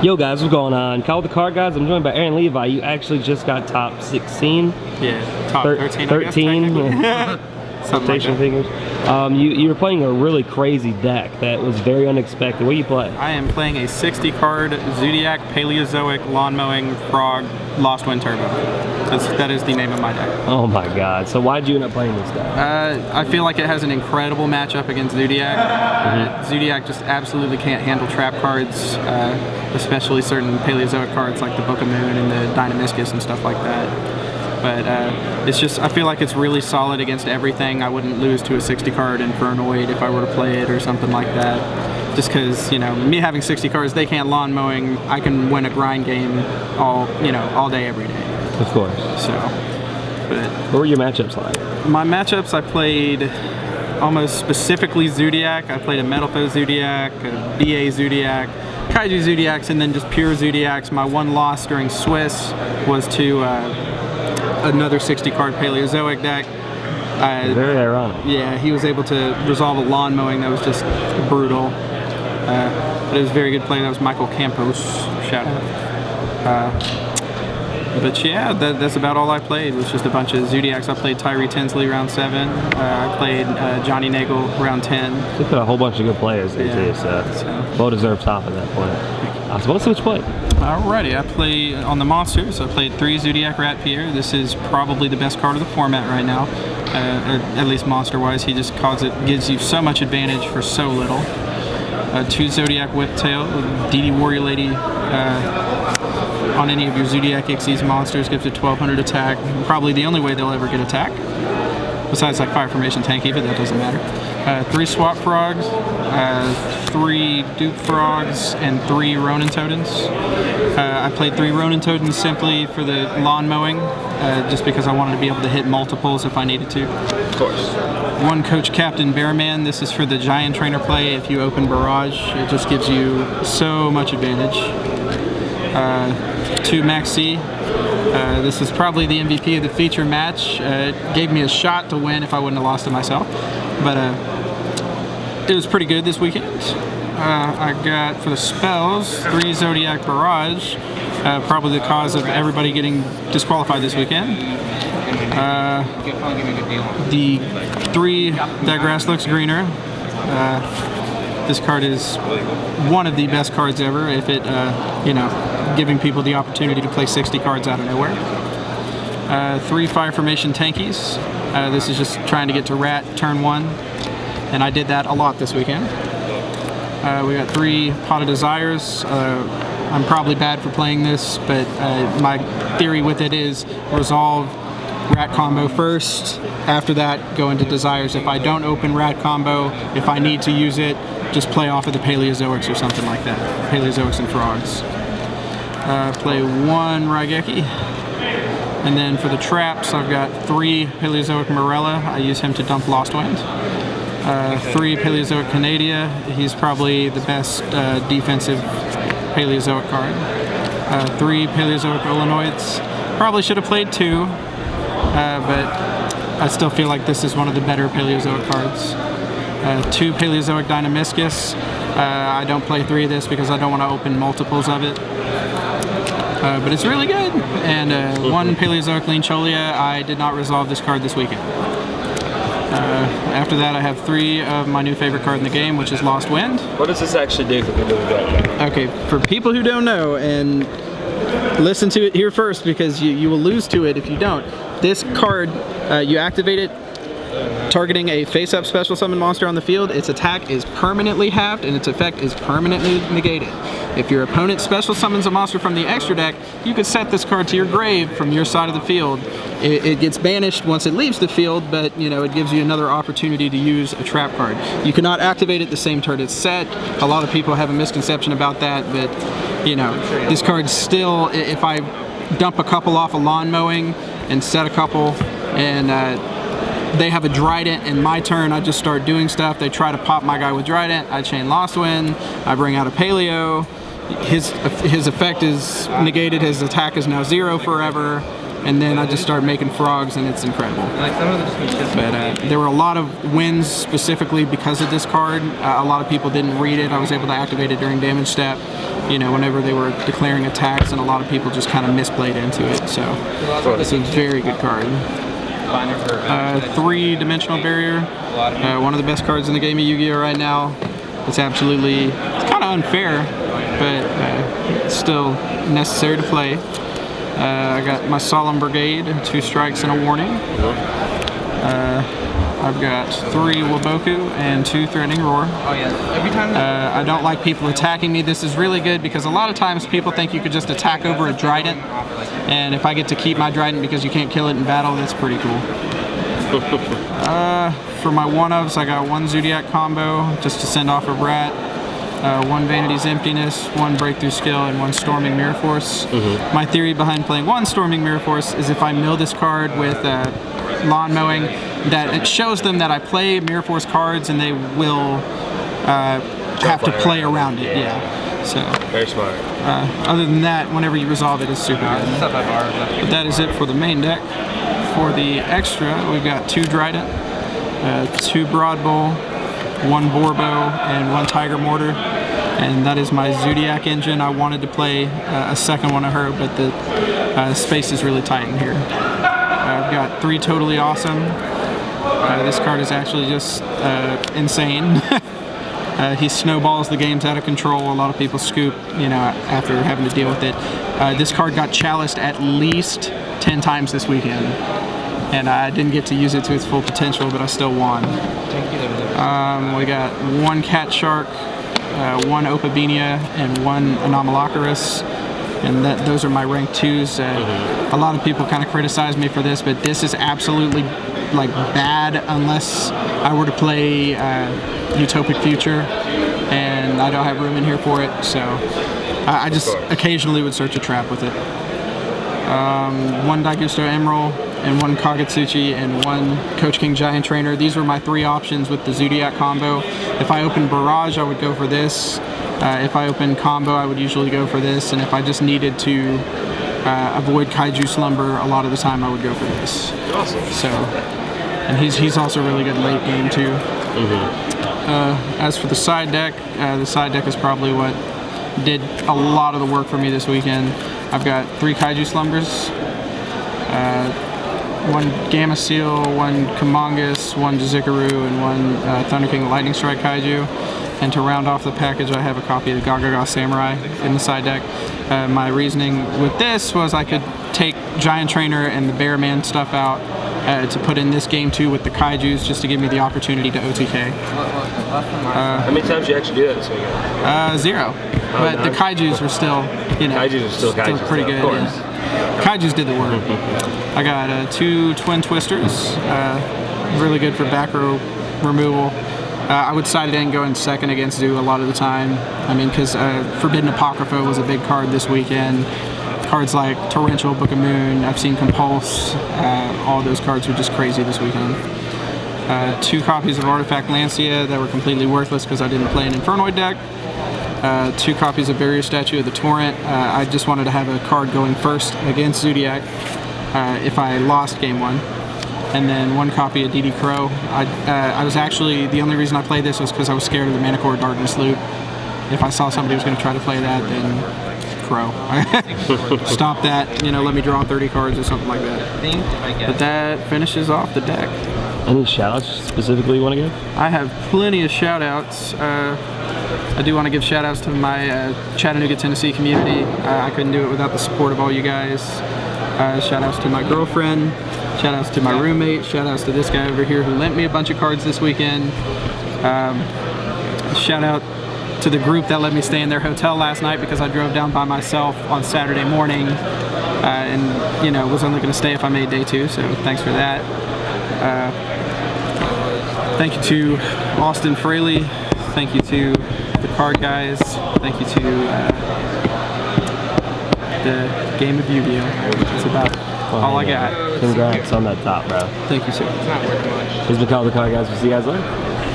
Yo guys, what's going on? Call the Card Guys. I'm joined by Aaron Levi. You actually just got top 16. Yeah, top 13. 13. Rotation fingers. You were playing a really crazy deck that was very unexpected. What do you play? I am playing a 60 card Zodiac, Paleozoic, Lawnmowing, Frog, Lost Wind Turbo. That is the name of my deck. Oh my god. So why'd you end up playing this deck? I feel like it has an incredible matchup against Zodiac. Zodiac just absolutely can't handle trap cards, especially certain Paleozoic cards like the Book of Moon and the Dynamiscus and stuff like that. But it's just, I feel like it's really solid against everything. I wouldn't lose to a 60 card Infernoid if I were to play it or something like that. Just because, you know, me having 60 cards, they can't lawn mowing. I can win a grind game all day, every day. Of course. So, but what were your matchups like? My matchups, I played almost specifically Zodiac. I played a Metal Foe Zodiac, a BA Zodiac, Kaiju Zodiacs, and then just pure Zodiacs. My one loss during Swiss was to another 60 card Paleozoic deck. Very ironic. Yeah, he was able to resolve a lawn mowing that was just brutal. But it was very good play. That was Michael Campos. Shout out. But yeah, that's about all I played. It was just a bunch of Zodiacs. I played Tyree Tinsley round 7. I played Johnny Nagel round 10. You put a whole bunch of good players into so well-deserved top at that point. I suppose which play? Alrighty, I play on the monsters. I played 3 Zodiac Rat Pierre. This is probably the best card of the format right now, or at least monster-wise. He just gives you so much advantage for so little. 2 Zodiac Whiptail, DD Warrior Lady. On any of your Zodiac Ixies monsters gives it 1200 attack. Probably the only way they'll ever get attack. Besides like Fire Formation Tanky, but that doesn't matter. 3 Swap Frogs, 3 Dupe Frogs, and 3 Ronin Totems. I played 3 Ronin Totems simply for the lawn mowing, just because I wanted to be able to hit multiples if I needed to. Of course. 1 Coach Captain Bearman. This is for the Giant Trainer play. If you open Barrage, it just gives you so much advantage. 2 Maxi. This is probably the MVP of the feature match. It gave me a shot to win if I wouldn't have lost to myself. But it was pretty good this weekend. I got, for the spells, 3 Zodiac Barrage. Probably the cause of everybody getting disqualified this weekend. The 3 That Grass Looks Greener. This card is one of the best cards ever, if it, giving people the opportunity to play 60 cards out of nowhere. 3 Fire Formation Tankies. This is just trying to get to Rat turn 1, and I did that a lot this weekend. We got 3 Pot of Desires. I'm probably bad for playing this, but my theory with it is resolve Rat combo first. After that, go into Desires. If I don't open Rat combo, if I need to use it, just play off of the Paleozoics or something like that. Paleozoics and Frogs. Play 1 Raigeki. And then for the traps, I've got 3 Paleozoic Morella. I use him to dump Lost Wind. 3 Paleozoic Canadia. He's probably the best defensive Paleozoic card. 3 Paleozoic Illinoids. Probably should have played 2, but I still feel like this is one of the better Paleozoic cards. 2 Paleozoic Dynamiscus. I don't play 3 of this because I don't want to open multiples of it. But it's really good. And 1 Paleozoic Leancholia. I did not resolve this card this weekend. After that, I have 3 of my new favorite card in the game, which is Lost Wind. What does this actually do for people who don't know? Okay, for people who don't know, and listen to it here first because you will lose to it if you don't. This card, you activate it targeting a face-up special summon monster on the field. Its attack is permanently halved and its effect is permanently negated. If your opponent special summons a monster from the extra deck, you could set this card to your grave from your side of the field. It gets banished once it leaves the field, but it gives you another opportunity to use a trap card. You cannot activate it the same turn it's set. A lot of people have a misconception about that, but this card still, if I dump a couple off a lawn mowing and set a couple, and they have a Drident, and my turn I just start doing stuff. They try to pop my guy with Drident, I chain Lost Wind, I bring out a Paleo, his effect is negated, his attack is now 0 forever, and then I just start making frogs, and it's incredible. But there were a lot of wins specifically because of this card. A lot of people didn't read it. I was able to activate it during damage step. you know, whenever they were declaring attacks, and a lot of people just kind of misplayed into it. So it's a very good card. 3-dimensional barrier, one of the best cards in the game of Yu-Gi-Oh right now. It's absolutely, it's kind of unfair, but it's still necessary to play. I got my Solemn Brigade, 2 strikes and a warning. I've got 3 Waboku and 2 Threatening Roar. I don't like people attacking me. This is really good because a lot of times people think you could just attack over a Trident, and if I get to keep my Trident because you can't kill it in battle, that's pretty cool. For my one-ofs, I got 1 Zodiac combo just to send off a Rat, 1 Vanity's Emptiness, 1 Breakthrough Skill, and 1 Storming Mirror Force. My theory behind playing 1 Storming Mirror Force is if I mill this card with Lawnmowing, that it shows them that I play Mirror Force cards and they will have to play around it. Yeah. So very smart. Other than that, whenever you resolve it, it's super good. But that is it for the main deck. For the extra, we've got 2 Trident, 2 Broadbow, 1 Borbo, and 1 Tiger Mortar. And that is my Zodiac engine. I wanted to play a second one of her, but the space is really tight in here. I've got 3 Totally Awesome. This card is actually just insane. He snowballs the games out of control. A lot of people scoop, you know, after having to deal with it. This card got chaliced at least 10 times this weekend, and I didn't get to use it to its full potential, but I still won. We got 1 Cat Shark, 1 Opabinia, and 1 Anomalocaris. And those are my rank 2s. A lot of people kind of criticize me for this, but this is absolutely like bad unless I were to play Utopic Future, and I don't have room in here for it, so I just occasionally would search a trap with it. 1 Daigusto Emerald, and 1 Kagetsuchi, and 1 Coach King Giant Trainer. These were my 3 options with the Zodiac combo. If I opened Barrage, I would go for this. If I open combo, I would usually go for this, and if I just needed to avoid Kaiju Slumber, a lot of the time I would go for this. Awesome. So, and he's also really good late game too. As for the side deck is probably what did a lot of the work for me this weekend. I've got 3 Kaiju Slumbers, 1 Gamma Seal, 1 Kumongus, 1 Jizikaru, and 1 Thunder King Lightning Strike Kaiju. And to round off the package, I have a copy of Gagaga Samurai in the side deck. My reasoning with this was I could take Giant Trainer and the Bearman stuff out to put in this game too with the Kaijus, just to give me the opportunity to OTK. How many times did you actually do that this weekend? 0. But the Kaijus were still, you know, Kaijus are still Kaijus, pretty good. Of course. Yeah. Kaijus did the work. I got 2 Twin Twisters, really good for back row removal. I would side it in going second against Zoo a lot of the time. I mean, because Forbidden Apocrypha was a big card this weekend. Cards like Torrential, Book of Moon, I've seen Compulse, all those cards were just crazy this weekend. 2 copies of Artifact Lancia that were completely worthless because I didn't play an Infernoid deck. 2 copies of Barrier Statue of the Torrent. I just wanted to have a card going first against Zodiac if I lost game 1. And then 1 copy of DD Crow. I was actually, the only reason I played this was because I was scared of the Manicore Darkness loop. If I saw somebody was going to try to play that, then Crow. Stop that, you know, let me draw 30 cards or something like that. But that finishes off the deck. Any shout-outs specifically you want to give? I have plenty of shout-outs. I do want to give shout-outs to my Chattanooga, Tennessee community. I couldn't do it without the support of all you guys. Shout-outs to my girlfriend. Shout-outs to my roommate. Shout-outs to this guy over here who lent me a bunch of cards this weekend. Shout-out to the group that let me stay in their hotel last night because I drove down by myself on Saturday morning and, you know, was only going to stay if I made day 2, so thanks for that. Thank you to Austin Fraley. Thank you to the Card Guys. Thank you to the Game of Yu-Gi-Oh! That's about all I got. Congrats on that top, bro. Thank you, sir. He's been calling the Card Guys. We'll see you guys later.